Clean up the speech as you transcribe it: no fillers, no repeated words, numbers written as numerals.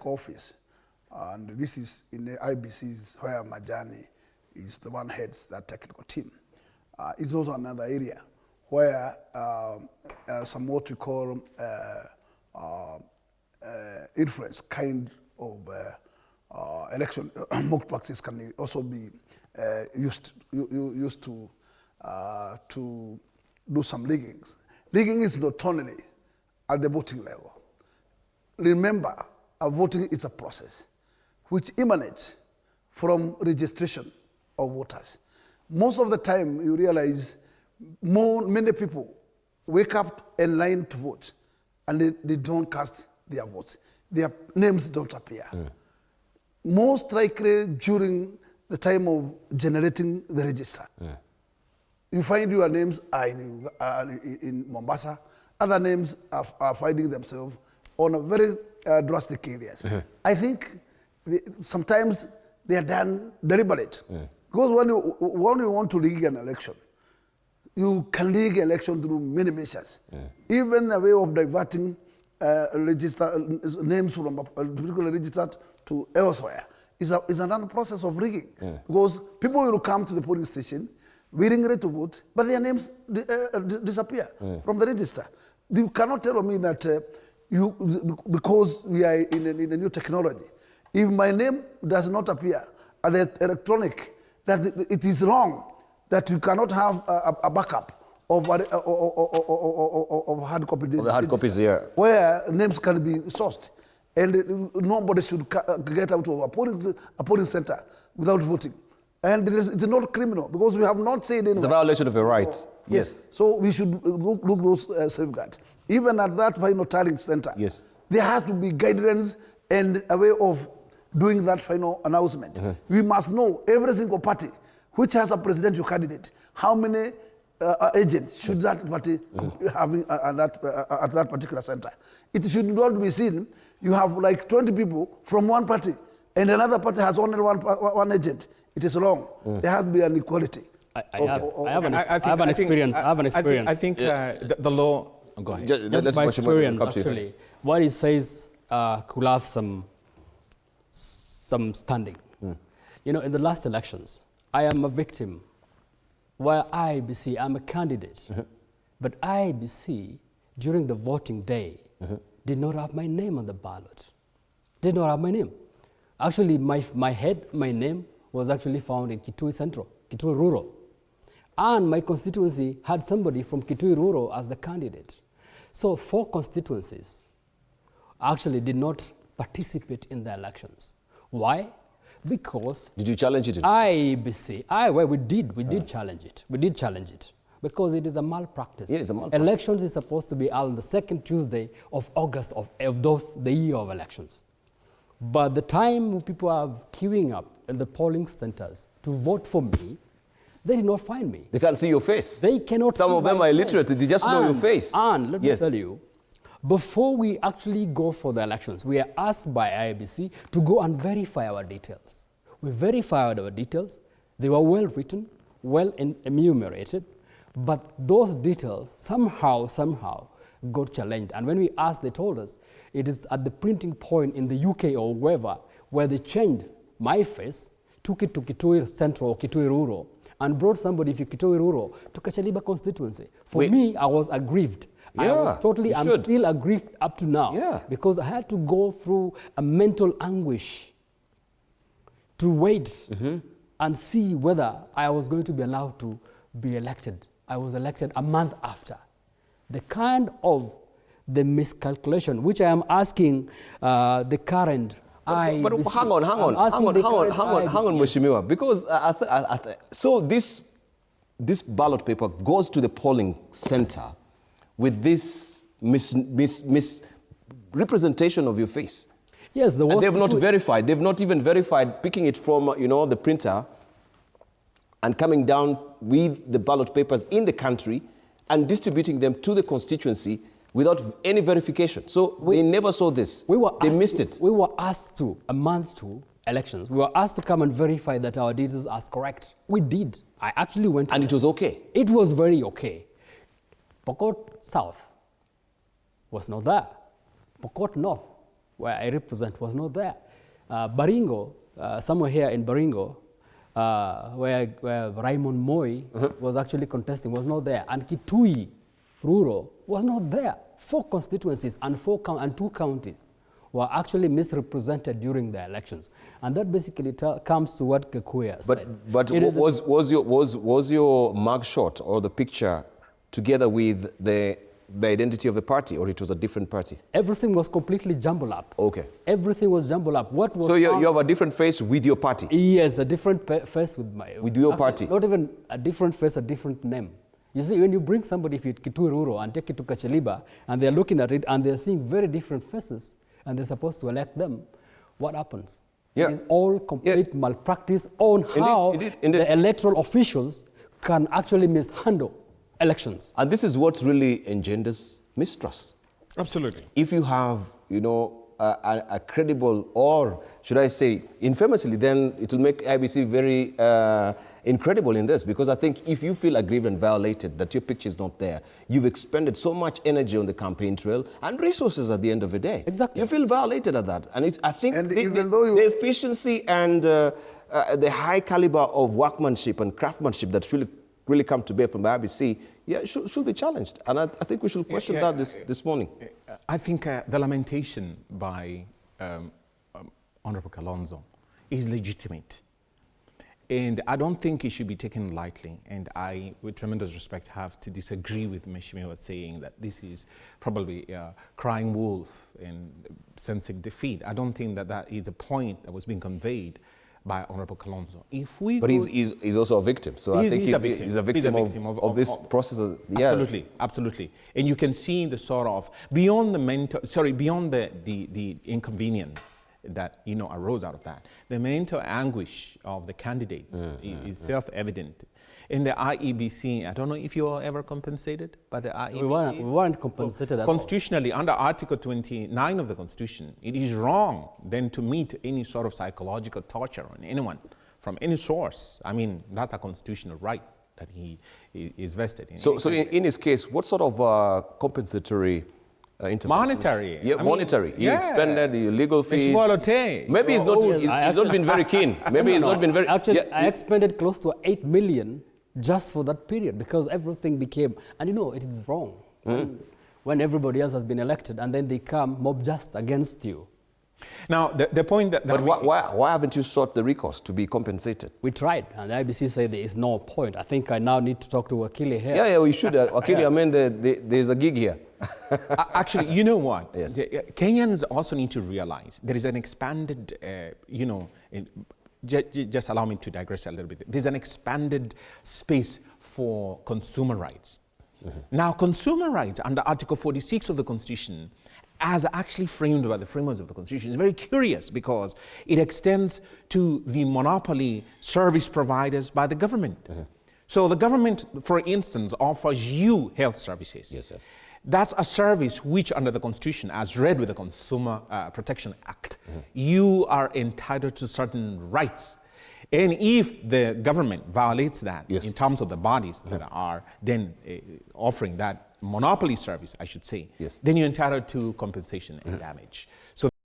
technical office, and this is in the IBCs where Majani is the one heads that technical team. It's also another area where some what we call influence kind of election mock practice can also be used to do some riggings. Rigging is not only at the voting level. Remember, voting is a process which emanates from registration of voters. Most of the time, you realize many people wake up and line to vote, and they don't cast their votes. Their names don't appear. Most likely during the time of generating the register. You find your names are in Mombasa. Other names are finding themselves on a very drastic areas. I think sometimes they are done deliberate. Because when you want to rig an election, you can rig an election through many measures. Even a way of diverting names from a particular register to elsewhere is another process of rigging. Because people will come to the polling station, willing ready to vote, but their names disappear from the register. You cannot tell me that because we are in a new technology, if my name does not appear at the electronic, that it is wrong, that you cannot have a backup of hard copies. Of the hard copies, where names can be sourced, and nobody should get out of a polling center without voting. And it's not criminal because we have not said anything. It's a violation of your rights. Yes. So we should look those safeguards. Even at that final tallying center, there has to be guidance and a way of doing that final announcement. We must know every single party which has a presidential candidate, how many agents should that party having at that particular center. It should not be seen you have like 20 people from one party and another party has only one agent. It is wrong. There has to be an equality. I have an experience. I think the law. Go ahead. Just by experience, actually, what it says could have some standing. You know, in the last elections, I am a victim. While IBC, I'm a candidate, but IBC during the voting day did not have my name on the ballot. Did not have my name. Actually, my name was actually found in Kitui Central, Kitui Rural. And my constituency had somebody from Kitui Rural as the candidate. So 4 constituencies actually did not participate in the elections. Why? Because... Did you challenge it? IBC, we did challenge it. We did challenge it. Because it is a malpractice. Yeah, it's a malpractice. Elections is supposed to be held on the 2nd Tuesday of August of the year of elections. But the time people are queuing up in the polling centers to vote for me, they did not find me. They can't see your face. They cannot. Some of them are illiterate. They just know your face. And let me tell you, before we actually go for the elections, we are asked by IBC to go and verify our details. We verified our details. They were well written, well enumerated, but those details somehow got challenged. And when we asked, they told us it is at the printing point in the UK or wherever where they changed my face, took it to Kitui Central or Kitui Rural, and brought somebody from Kitui Rural to Kachaliba constituency. For me, I was aggrieved. I was totally, I'm still aggrieved up to now because I had to go through a mental anguish to wait and see whether I was going to be allowed to be elected. I was elected a month after. The kind of the miscalculation, which I am asking the current but hang on, Mheshimiwa, because so this ballot paper goes to the polling center with this misrepresentation of your face. Yes, and they've not verified. They've not even verified picking it from the printer and coming down with the ballot papers in the country and distributing them to the constituency without any verification. So they never saw this. They missed it. We were asked to, a month to elections, we were asked to come and verify that our details are correct. We did. I actually went. And it was okay? It was very okay. Pokot South was not there. Pokot North where I represent, was not there. Baringo, somewhere here in Baringo, where Raymond Moy was actually contesting, was not there. And Kitui, rural, was not there. 4 constituencies and 2 counties were actually misrepresented during the elections. And that basically comes to what Gakuya said. But was your mugshot or the picture together with the identity of the party, or it was a different party? Everything was completely jumbled up. Okay. Everything was jumbled up. What was so you have a different face with your party? Yes, a different face with your party? Not even a different face, a different name. You see, when you bring somebody from Kitui Rural and take it to Kacheliba, and they're looking at it and they're seeing very different faces, and they're supposed to elect them, what happens? Yeah. It is all complete malpractice on how the electoral officials can actually mishandle elections. And this is what really engenders mistrust. Absolutely. If you have, a credible, or should I say infamously, then it will make IBC very incredible in this, because I think if you feel aggrieved and violated that your picture is not there, you've expended so much energy on the campaign trail and resources at the end of the day. Exactly. You feel violated at that. And I think the efficiency and the high caliber of workmanship and craftsmanship that really come to bear from the IBC, should be challenged. And I think we should question that this morning. I think the lamentation by Honorable Kalonzo is legitimate. And I don't think it should be taken lightly. And I, with tremendous respect, have to disagree with Mheshimiwa saying that this is probably a crying wolf and sensing defeat. I don't think that is a point that was being conveyed by Honorable Kalonzo. But he's also a victim. So I think he's a victim of this process. Absolutely, absolutely. And you can see the sort of, beyond the inconvenience that arose out of that, the mental anguish of the candidate is self-evident. In the IEBC, I don't know if you were ever compensated by the IEBC. We weren't compensated at all. Constitutionally, under Article 29 of the Constitution, it is wrong then to meet any sort of psychological torture on anyone from any source. I mean, that's a constitutional right that he is vested in. So in his case, what sort of compensatory monetary. Yeah, monetary. He expended the legal fees. Maybe he's not been very keen. Maybe he's not been very... Actually, I expended close to 8 million just for that period, because everything became... And it is wrong. When everybody else has been elected and then they come mob just against you. Now, the point that... But why haven't you sought the recourse to be compensated? We tried, and the IBC said there is no point. I think I now need to talk to Wakili here. Yeah, we should. Wakili, I mean, there's a gig here. Actually, you know what? Yes. Kenyans also need to realize there is an expanded, just allow me to digress a little bit. There's an expanded space for consumer rights. Now, consumer rights under Article 46 of the Constitution, as actually framed by the framers of the Constitution, is very curious because it extends to the monopoly service providers by the government. So the government, for instance, offers you health services. Yes. That's a service which, under the Constitution, as read with the Consumer Protection Act, you are entitled to certain rights. And if the government violates that in terms of the bodies that are then offering that monopoly service, I should say, then you're entitled to compensation and damage. So